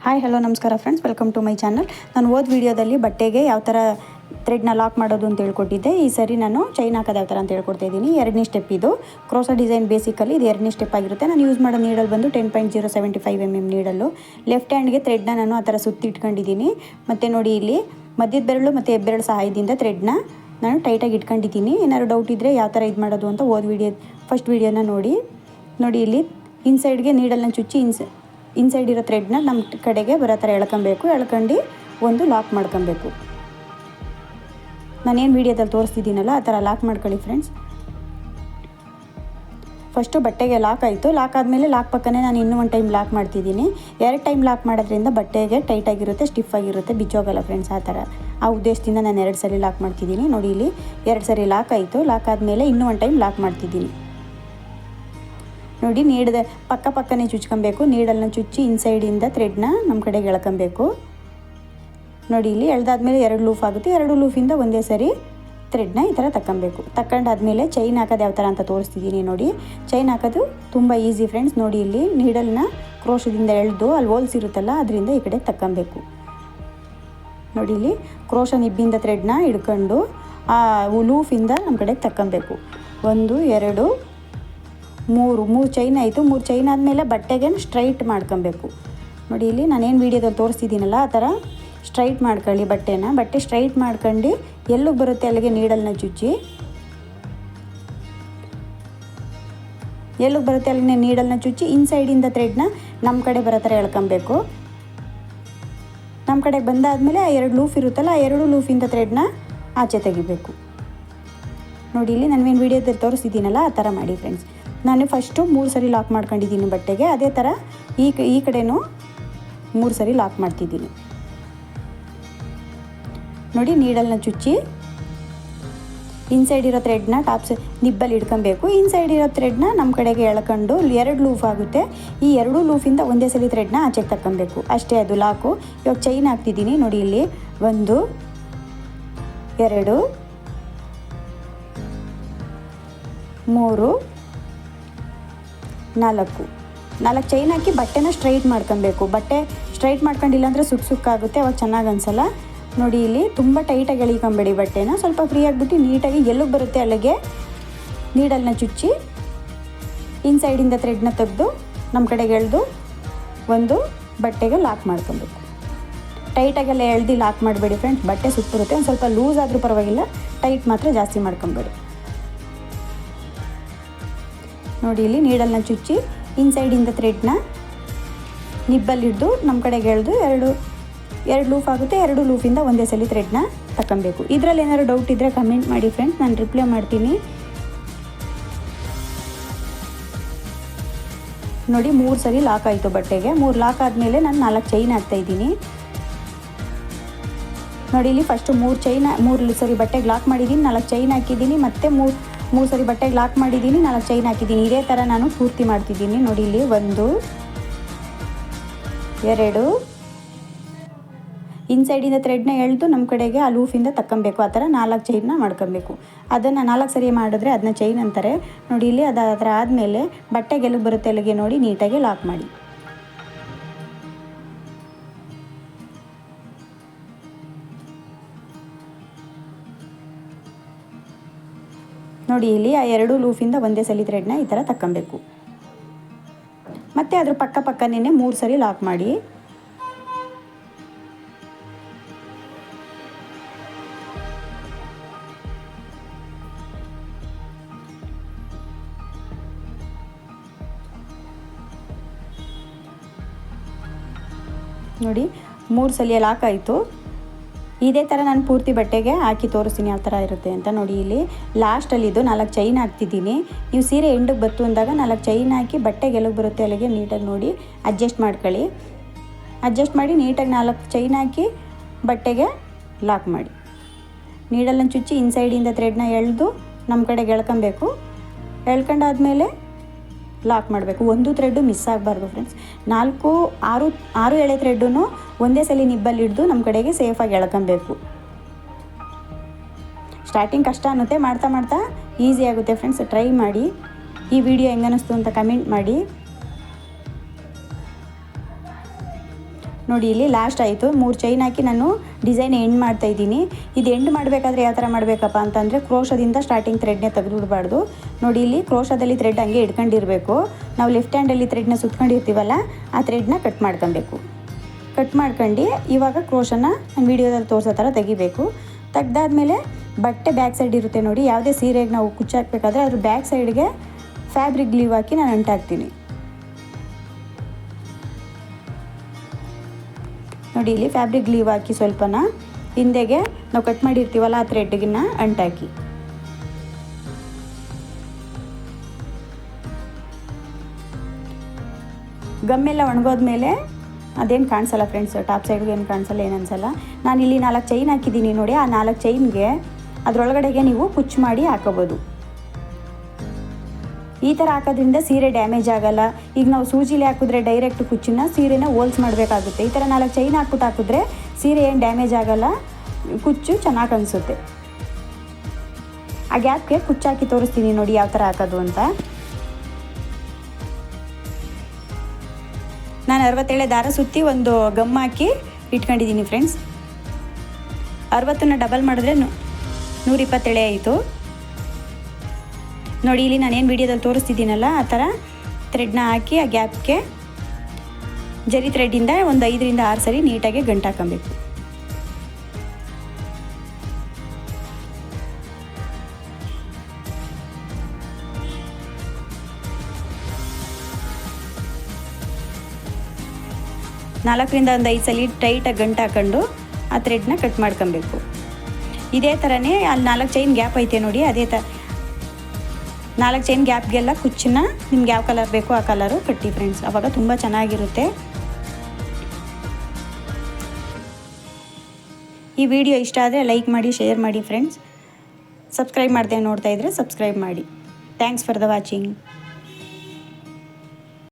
Hi hello ನಮಸ್ಕಾರ friends, welcome to my channel. ನಾನು ಓದ್ ವಿಡಿಯೋದಲ್ಲಿ ಬಟ್ಟೆಗೆ ಯಾವ ಥರ ಥ್ರೆಡ್ನ ಲಾಕ್ ಮಾಡೋದು ಅಂತ ಹೇಳ್ಕೊಟ್ಟಿದ್ದೆ. ಈ ಸರಿ ನಾನು ಚೈನ್ ಹಾಕೋದು ಯಾವ ಥರ ಅಂತ ಹೇಳ್ಕೊಡ್ತಾ ಇದ್ದೀನಿ. ಎರಡನೇ ಸ್ಟೆಪ್ ಇದು. ಕ್ರೋಸಾ ಡಿಸೈನ್ ಬೇಸಿಕಲ್ಲಿ ಇದು ಎರಡನೇ ಸ್ಟೆಪ್ ಆಗಿರುತ್ತೆ. ನಾನು ಯೂಸ್ ಮಾಡೋ ನೀಡಲ್ ಬಂದು 10.075 mm ನೀಡಲ್ಲು. ಲೆಫ್ಟ್ ಹ್ಯಾಂಡ್ಗೆ ಥ್ರೆಡ್ನ ನಾನು ಆ ಥರ ಸುತ್ತಿ ಇಟ್ಕೊಂಡಿದ್ದೀನಿ. ಮತ್ತು ನೋಡಿ ಇಲ್ಲಿ ಮಧ್ಯದ ಬೆರಳು ಮತ್ತು ಹೆಬ್ಬೆರಳು ಸಹಾಯದಿಂದ ಥ್ರೆಡ್ನ ನಾನು ಟೈಟಾಗಿ ಇಟ್ಕೊಂಡಿದ್ದೀನಿ. ಏನಾದ್ರು ಡೌಟ್ ಇದ್ದರೆ ಯಾವ ಥರ ಇದು ಮಾಡೋದು ಅಂತ ಫಸ್ಟ್ ವೀಡಿಯೋನ ನೋಡಿ ಇಲ್ಲಿ ಇನ್ಸೈಡ್ಗೆ ನೀಡಲ್ನ ಚುಚ್ಚಿ ಇನ್ಸೈಡ್ ಇರೋ ಥ್ರೆಡ್ನ ನಮ್ಮ ಕಡೆಗೆ ಬರೋ ಥರ ಎಳ್ಕೊಂಡು ಒಂದು ಲಾಕ್ ಮಾಡ್ಕೊಬೇಕು. ನಾನೇನು ವೀಡಿಯೋದಲ್ಲಿ ತೋರಿಸ್ತಿದ್ದೀನಲ್ಲ ಆ ಥರ ಲಾಕ್ ಮಾಡ್ಕೊಳ್ಳಿ ಫ್ರೆಂಡ್ಸ್. ಫಸ್ಟು ಬಟ್ಟೆಗೆ ಲಾಕ್ ಆಯಿತು. ಲಾಕ್ ಆದಮೇಲೆ ಲಾಕ್ ಪಕ್ಕನೇ ನಾನು ಇನ್ನೂ ಒಂದು ಟೈಮ್ ಲಾಕ್ ಮಾಡ್ತಿದ್ದೀನಿ. 2 ಟೈಮ್ ಲಾಕ್ ಮಾಡೋದ್ರಿಂದ ಬಟ್ಟೆಗೆ ಟೈಟಾಗಿರುತ್ತೆ, ಸ್ಟಿಫ್ ಆಗಿರುತ್ತೆ, ಬಿಚ್ಚೋಗಲ್ಲ ಫ್ರೆಂಡ್ಸ್. ಆ ಉದ್ದೇಶದಿಂದ ನಾನು 2 ಸರಿ ಲಾಕ್ ಮಾಡ್ತಿದ್ದೀನಿ. ನೋಡಿ ಇಲ್ಲಿ 2 ಸರಿ ಲಾಕ್ ಆಯಿತು. ಲಾಕ್ ಆದಮೇಲೆ ಇನ್ನೂ ಒಂದು ಟೈಮ್ ಲಾಕ್ ಮಾಡ್ತಿದ್ದೀನಿ. ನೋಡಿ ನೀಡದ ಪಕ್ಕನೇ ಚುಚ್ಕೊಬೇಕು. ನೀಡಲ್ನ ಚುಚ್ಚಿ ಇನ್ಸೈಡಿಂದ ಥ್ರೆಡ್ನ ನಮ್ಮ ಕಡೆಗೆ ಎಳ್ಕೊಬೇಕು. ನೋಡಿ ಇಲ್ಲಿ ಎಳ್ದಾದ್ಮೇಲೆ 2 ಲೂಫ್ ಆಗುತ್ತೆ. 2 ಲೂಫಿಂದ ಒಂದೇ ಸರಿ ಥ್ರೆಡ್ನ ಈ ಥರ ತಗೊಂಡಾದ್ಮೇಲೆ ಚೈನ್ ಹಾಕೋದು ಯಾವ ಥರ ಅಂತ ತೋರಿಸ್ತಿದ್ದೀನಿ. ನೋಡಿ ಚೈನ್ ಹಾಕೋದು ತುಂಬ ಈಸಿ ಫ್ರೆಂಡ್ಸ್. ನೋಡಿ ಇಲ್ಲಿ ನೀಡಲ್ನ ಕ್ರೋಶದಿಂದ ಎಳೆದು ಅಲ್ಲಿ ಹೋಲ್ಸ್ ಇರುತ್ತಲ್ಲ ಅದರಿಂದ ಈ ಕಡೆ ತಗೊಬೇಕು. ನೋಡಿ ಇಲ್ಲಿ ಕ್ರೋಶ ನಿಬ್ಬಿಂದ ಥ್ರೆಡ್ನ ಹಿಡ್ಕೊಂಡು ಆ ಲೂಫಿಂದ ನಮ್ಮ ಕಡೆಗೆ ತಗೊಬೇಕು. 1 2 3 ಚೈನ್ ಆಯಿತು. 3 ಚೈನ್ ಆದಮೇಲೆ ಬಟ್ಟೆಗೆ ಸ್ಟ್ರೈಟ್ ಮಾಡ್ಕೊಬೇಕು. ನೋಡಿ ಇಲ್ಲಿ ನಾನೇನು ವೀಡಿಯೋದಲ್ಲಿ ತೋರಿಸ್ತಿದ್ದೀನಲ್ಲ ಆ ಥರ ಸ್ಟ್ರೈಟ್ ಮಾಡ್ಕೊಳ್ಳಿ. ಬಟ್ಟೆ ಸ್ಟ್ರೈಟ್ ಮಾಡ್ಕೊಂಡು ಎಲ್ಲಿಗೆ ಬರುತ್ತೆ ಅಲ್ಲಿಗೆ ನೀಡಲ್ನ ಚುಚ್ಚಿ ಇನ್ಸೈಡಿಂದ ಥ್ರೆಡ್ನ ನಮ್ಮ ಕಡೆ ಬರೋ ಥರ ಎಳ್ಕೊಬೇಕು. ನಮ್ಮ ಕಡೆಗೆ ಬಂದಾದಮೇಲೆ ಆ 2 ಲೂಫ್ ಇರುತ್ತಲ್ಲ ಆ 2 ಲೂಫಿಂದ ಥ್ರೆಡ್ನ ಆಚೆ ತೆಗಿಬೇಕು. ನೋಡಿ ಇಲ್ಲಿ ನಾನೇನು ವೀಡಿಯೋದಲ್ಲಿ ತೋರಿಸ್ತಿದ್ದೀನಲ್ಲ ಆ ಥರ ಮಾಡಿ ಫ್ರೆಂಡ್ಸ್. ನಾನು ಫಸ್ಟು 3 ಸರಿ ಲಾಕ್ ಮಾಡ್ಕೊಂಡಿದ್ದೀನಿ ಬಟ್ಟೆಗೆ. ಅದೇ ಥರ ಈ ಕಡೆನೂ 3 ಸರಿ ಲಾಕ್ ಮಾಡ್ತಿದ್ದೀನಿ. ನೋಡಿ ನೀಡಲ್ನ ಚುಚ್ಚಿ ಇನ್ಸೈಡ್ ಇರೋ ಥ್ರೆಡ್ನ ನಿಬ್ಬಲ್ಲಿ ಹಿಡ್ಕೊಬೇಕು. ಇನ್ಸೈಡ್ ಇರೋ ಥ್ರೆಡ್ನ ನಮ್ಮ ಕಡೆಗೆ ಎಳ್ಕೊಂಡು 2 ಲೂಫ್ ಆಗುತ್ತೆ. ಈ 2 ಲೂಫಿಂದ ಒಂದೇ ಸಲ ಥ್ರೆಡ್ನ ಆಚೆಗೆ ತಗೊಬೇಕು. ಅಷ್ಟೇ, ಅದು ಲಾಕು. ಇವಾಗ ಚೈನ್ ಹಾಕ್ತಿದ್ದೀನಿ. ನೋಡಿ ಇಲ್ಲಿ 1 2 3 4 ಚೈನ್ ಹಾಕಿ ಬಟ್ಟೆನ ಸ್ಟ್ರೈಟ್ ಮಾಡ್ಕೊಬೇಕು. ಬಟ್ಟೆ ಸ್ಟ್ರೈಟ್ ಮಾಡ್ಕೊಂಡಿಲ್ಲ ಅಂದರೆ ಸುಕ್ಕಾಗುತ್ತೆ, ಅವಾಗ ಚೆನ್ನಾಗಿ ಅನಿಸಲ್ಲ. ನೋಡಿ ಇಲ್ಲಿ ತುಂಬ ಟೈಟಾಗಿ ಎಳಿಕೊಂಬೇಡಿ ಬಟ್ಟೆನ. ಸ್ವಲ್ಪ ಫ್ರೀ ಆಗಿಬಿಟ್ಟು ನೀಟಾಗಿ ಎಲ್ಲಿಗೆ ಬರುತ್ತೆ ಅಲ್ಲಿಗೆ ನೀಡಲ್ನ ಚುಚ್ಚಿ ಇನ್ಸೈಡಿಂದ ಥ್ರೆಡ್ನ ತೆಗೆದು ನಮ್ಮ ಕಡೆಗೆ ಎಳೆದು ಒಂದು ಬಟ್ಟೆಗೆ ಲಾಕ್ ಮಾಡ್ಕೊಬೇಕು. ಟೈಟಾಗೆಲ್ಲ ಎಳ್ದು ಲಾಕ್ ಮಾಡಬೇಡಿ ಫ್ರೆಂಡ್ಸ್, ಬಟ್ಟೆ ಸುತ್ತಿರುತ್ತೆ. ಒಂದು ಸ್ವಲ್ಪ ಲೂಸ್ ಆದರೂ ಪರವಾಗಿಲ್ಲ, ಟೈಟ್ ಮಾತ್ರ ಜಾಸ್ತಿ ಮಾಡ್ಕೊಬೇಡಿ. ನೋಡಿ ಇಲ್ಲಿ ನೀಡಲ್ನ ಚುಚ್ಚಿ ಇನ್ಸೈಡಿಂದ ಥ್ರೆಡ್ನ ನಿಬ್ಬಲ್ಲಿ ಹಿಡಿದು ನಮ್ಮ ಕಡೆಗೆ ಎಳೆದು 2 ಲೂಫ್ ಆಗುತ್ತೆ. 2 ಲೂಫಿಂದ ಒಂದೇ ಸಲ ಥ್ರೆಡ್ನ ತಗೊಬೇಕು. ಇದರಲ್ಲಿ ಏನಾದ್ರು ಡೌಟ್ ಇದ್ದರೆ ಕಮೆಂಟ್ ಮಾಡಿ ಫ್ರೆಂಡ್ಸ್, ನಾನು ರಿಪ್ಲೈ ಮಾಡ್ತೀನಿ. ನೋಡಿ 3 ಸರಿ ಲಾಕ್ ಆಯಿತು ಬಟ್ಟೆಗೆ. 3 ಲಾಕ್ ಆದಮೇಲೆ ನಾನು 4 ಚೈನ್ ಹಾಕ್ತಾಯಿದ್ದೀನಿ. ನೋಡಿ ಇಲ್ಲಿ ಫಸ್ಟು 3 ಸರಿ ಬಟ್ಟೆಗೆ ಲಾಕ್ ಮಾಡಿದ್ದೀನಿ, 4 ಚೈನ್ ಹಾಕಿದ್ದೀನಿ. ಮತ್ತು 3 ಸರಿ ಬಟ್ಟೆಗೆ ಲಾಕ್ ಮಾಡಿದ್ದೀನಿ, 4 ಚೈನ್ ಹಾಕಿದ್ದೀನಿ. ಇದೇ ಥರ ನಾನು ಪೂರ್ತಿ ಮಾಡ್ತಿದ್ದೀನಿ. ನೋಡಿ ಇಲ್ಲಿ 1 2 ಇನ್ಸೈಡಿಂದ ಥ್ರೆಡ್ನ ಎಳೆದು ನಮ್ಮ ಕಡೆಗೆ ಆ ಲೂಫಿಂದ ತಗೊಬೇಕು. ಆ ಥರ 4 ಚೈನ್ನ ಮಾಡ್ಕೊಬೇಕು. ಅದನ್ನು 4 ಸರಿ ಮಾಡಿದ್ರೆ ಅದನ್ನ ಚೈನ್ ಅಂತಾರೆ. ನೋಡಿ ಇಲ್ಲಿ ಅದು ಆ ಥರ ಆದಮೇಲೆ ಬಟ್ಟೆಗೆ ಎಲ್ಲಿಗೆ ಬರುತ್ತೆ ಅಲ್ಲಿಗೆ ನೋಡಿ ನೀಟಾಗಿ ಲಾಕ್ ಮಾಡಿ. ನೋಡಿ ಇಲ್ಲಿ ಆ 2 ಲೂಫಿಂದ ಒಂದೇ ಸಲ ಥ್ರೆಡ್ನ ಈ ಥರ ತಗೊಬೇಕು. ಮತ್ತು ಅದ್ರ ಪಕ್ಕನೇ 3 ಸರಿ ಲಾಕ್ ಮಾಡಿ. ನೋಡಿ 3 ಸಲ ಲಾಕ್ ಆಯಿತು. ಇದೇ ಥರ ನಾನು ಪೂರ್ತಿ ಬಟ್ಟೆಗೆ ಹಾಕಿ ತೋರಿಸ್ತೀನಿ ಯಾವ ಥರ ಇರುತ್ತೆ ಅಂತ. ನೋಡಿ ಇಲ್ಲಿ ಲಾಸ್ಟಲ್ಲಿದ್ದು 4 ಚೈನ್ ಹಾಕ್ತಿದ್ದೀನಿ. ನೀವು ಸೀರೆ ಎಂಡಿಗೆ ಬತ್ತು ಅಂದಾಗ 4 ಚೈನ್ ಹಾಕಿ ಬಟ್ಟೆಗೆ ಎಲ್ಲಿಗೆ ಬರುತ್ತೆ ಅಲ್ಲಿಗೆ ನೀಟಾಗಿ ನೋಡಿ ಅಡ್ಜಸ್ಟ್ ಮಾಡ್ಕೊಳ್ಳಿ. ಅಡ್ಜಸ್ಟ್ ಮಾಡಿ ನೀಟಾಗಿ 4 ಚೈನ್ ಹಾಕಿ ಬಟ್ಟೆಗೆ ಲಾಕ್ ಮಾಡಿ. ನೀಡಲ್ನ ಚುಚ್ಚಿ ಇನ್ಸೈಡಿಂದ ಥ್ರೆಡ್ನ ಎಳೆದು ನಮ್ಮ ಕಡೆಗೆ ಎಳ್ಕೊಬೇಕು. ಎಳ್ಕೊಂಡಾದ್ಮೇಲೆ ಲಾಕ್ ಮಾಡಬೇಕು. ಒಂದು ಥ್ರೆಡ್ಡು ಮಿಸ್ ಆಗಬಾರ್ದು ಫ್ರೆಂಡ್ಸ್. 6 ಎಳೆ ಥ್ರೆಡ್ಡೂ ಒಂದೇ ಸಲ ನಿಬ್ಬಲ್ಲಿ ಹಿಡಿದು ನಮ್ಮ ಕಡೆಗೆ ಸೇಫಾಗಿ ಎಳ್ಕೊಬೇಕು. ಸ್ಟಾರ್ಟಿಂಗ್ ಕಷ್ಟ ಅನ್ನುತ್ತೆ, ಮಾಡ್ತಾ ಈಸಿ ಆಗುತ್ತೆ ಫ್ರೆಂಡ್ಸ್. ಟ್ರೈ ಮಾಡಿ. ಈ ವಿಡಿಯೋ ಹೆಂಗನ್ನಿಸ್ತು ಅಂತ ಕಮೆಂಟ್ ಮಾಡಿ. ನೋಡಿ ಇಲ್ಲಿ ಲಾಸ್ಟ್ ಆಯಿತು. 3 ಚೈನ್ ಹಾಕಿ ನಾನು ಡಿಸೈನ್ ಎಂಡ್ ಮಾಡ್ತಾಯಿದ್ದೀನಿ. ಇದು ಎಂಡ್ ಮಾಡಬೇಕಾದ್ರೆ ಯಾವ ಥರ ಮಾಡಬೇಕಪ್ಪ ಅಂತಂದರೆ ಕ್ರೋಶದಿಂದ ಸ್ಟಾರ್ಟಿಂಗ್ ಥ್ರೆಡ್ನೇ ತೆಗೆದುಬಿಡಬಾರ್ದು. ನೋಡಿ ಇಲ್ಲಿ ಕ್ರೋಶದಲ್ಲಿ ಥ್ರೆಡ್ ಹಂಗೆ ಇಟ್ಕೊಂಡಿರಬೇಕು. ನಾವು ಲೆಫ್ಟ್ ಹ್ಯಾಂಡಲ್ಲಿ ಥ್ರೆಡ್ನ ಸುತ್ಕೊಂಡಿರ್ತೀವಲ್ಲ, ಆ ಥ್ರೆಡ್ನ ಕಟ್ ಮಾಡ್ಕೊಬೇಕು. ಕಟ್ ಮಾಡ್ಕೊಂಡು ಇವಾಗ ಕ್ರೋಶನ ನಾನು ವೀಡಿಯೋದಲ್ಲಿ ತೋರಿಸೋ ಥರ ತೆಗಿಬೇಕು. ತೆಗ್ದಾದ್ಮೇಲೆ ಬಟ್ಟೆ ಬ್ಯಾಕ್ ಸೈಡ್ ಇರುತ್ತೆ ನೋಡಿ, ಯಾವುದೇ ಸೀರೆಗೆ ನಾವು ಕುಚ್ಚಾಕಬೇಕಾದ್ರೆ ಅದ್ರ ಬ್ಯಾಕ್ ಸೈಡ್ಗೆ ಫ್ಯಾಬ್ರಿಕ್ ಗ್ಲೀವ್ ಹಾಕಿ ನಾನು ಅಂಟಾಕ್ತೀನಿ. ನೋಡಿ ಇಲ್ಲಿ ಫ್ಯಾಬ್ರಿಕ್ ಗ್ಲೀವ್ ಹಾಕಿ ಸ್ವಲ್ಪನ ಹಿಂದೆಗೆ ನಾವು ಕಟ್ ಮಾಡಿರ್ತೀವಲ್ಲ ಆ ಥ್ರೆಡ್ಗಿನ್ನ ಅಂಟಾಕಿ. ಗಮ್ಮೆಲ್ಲ ಒಣಗೋದ್ಮೇಲೆ ಅದೇನು ಕಾಣಿಸಲ್ಲ ಫ್ರೆಂಡ್ಸ್, ಟಾಪ್ ಸೈಡ್ಗೆ ಏನು ಕಾಣಿಸಲ್ಲ, ಏನು ಅನ್ಸಲ್ಲ. ನಾನಿಲ್ಲಿ 4 ಚೈನ್ ಹಾಕಿದ್ದೀನಿ ನೋಡಿ, ಆ 4 ಚೈನ್ಗೆ ಅದರೊಳಗಡೆಗೆ ನೀವು ಕುಚ್ಚು ಮಾಡಿ ಹಾಕೋಬೋದು. ಈ ಥರ ಹಾಕೋದ್ರಿಂದ ಸೀರೆ ಡ್ಯಾಮೇಜ್ ಆಗಲ್ಲ. ಈಗ ನಾವು ಸೂಜಿಲಿ ಹಾಕಿದ್ರೆ ಡೈರೆಕ್ಟ್ ಕುಚ್ಚನ್ನ ಸೀರೆನ ಹೋಲ್ಸ್ ಮಾಡಬೇಕಾಗುತ್ತೆ. ಈ ಥರ 4 ಚೈನ್ ಹಾಕ್ಬಿಟ್ಟು ಹಾಕಿದ್ರೆ ಸೀರೆ ಏನು ಡ್ಯಾಮೇಜ್ ಆಗಲ್ಲ, ಕುಚ್ಚು ಚೆನ್ನಾಗಿ ಅನಿಸುತ್ತೆ. ಆ ಗ್ಯಾಪ್ಗೆ ಕುಚ್ಚು ಹಾಕಿ ತೋರಿಸ್ತೀನಿ ನೋಡಿ ಯಾವ ಥರ ಹಾಕೋದು ಅಂತ. ನಾನು 67 ದಾರ ಸುತ್ತಿ ಒಂದು ಗಮ್ ಹಾಕಿ ಇಟ್ಕೊಂಡಿದ್ದೀನಿ ಫ್ರೆಂಡ್ಸ್. 60ನ ಡಬಲ್ ಮಾಡಿದ್ರೆ 120 ಆಯಿತು. ನೋಡಿ ಇಲ್ಲಿ ನಾನೇನು ವೀಡಿಯೋದಲ್ಲಿ ತೋರಿಸ್ತಿದ್ದೀನಲ್ಲ ಆ ಥರ ಥ್ರೆಡ್ನ ಹಾಕಿ ಆ ಗ್ಯಾಪ್ಗೆ ಜರಿ ಥ್ರೆಡ್ಡಿಂದ ಒಂದು 5 ರಿಂದ 6 ಸರಿ ನೀಟಾಗಿ ಗಂಟು ಹಾಕೊಬೇಕು. ನಾಲ್ಕರಿಂದ ಒಂದು 5 ಸಲ ಟೈಟಾಗಿ ಗಂಟು ಹಾಕೊಂಡು ಆ ಥ್ರೆಡ್ನ ಕಟ್ ಮಾಡ್ಕೊಬೇಕು. ಇದೇ ಥರನೇ ಅಲ್ಲಿ 4 ಚೈನ್ ಗ್ಯಾಪ್ ಐತೆ ನೋಡಿ, ಅದೇ ಥರ 4 ಚೈನ್ ಗ್ಯಾಪ್ಗೆಲ್ಲ ಕುಚ್ಚನ್ನ ನಿಮ್ಗೆ ಯಾವ ಕಲರ್ ಬೇಕೋ ಆ ಕಲರು ಕಟ್ಟಿ ಫ್ರೆಂಡ್ಸ್, ಆವಾಗ ತುಂಬ ಚೆನ್ನಾಗಿರುತ್ತೆ. ಈ ವಿಡಿಯೋ ಇಷ್ಟ ಆದರೆ ಲೈಕ್ ಮಾಡಿ, ಶೇರ್ ಮಾಡಿ ಫ್ರೆಂಡ್ಸ್. ಸಬ್ಸ್ಕ್ರೈಬ್ ಮಾಡದೆ ನೋಡ್ತಾ ಇದ್ದರೆ ಸಬ್ಸ್ಕ್ರೈಬ್ ಮಾಡಿ. Thanks for the watching.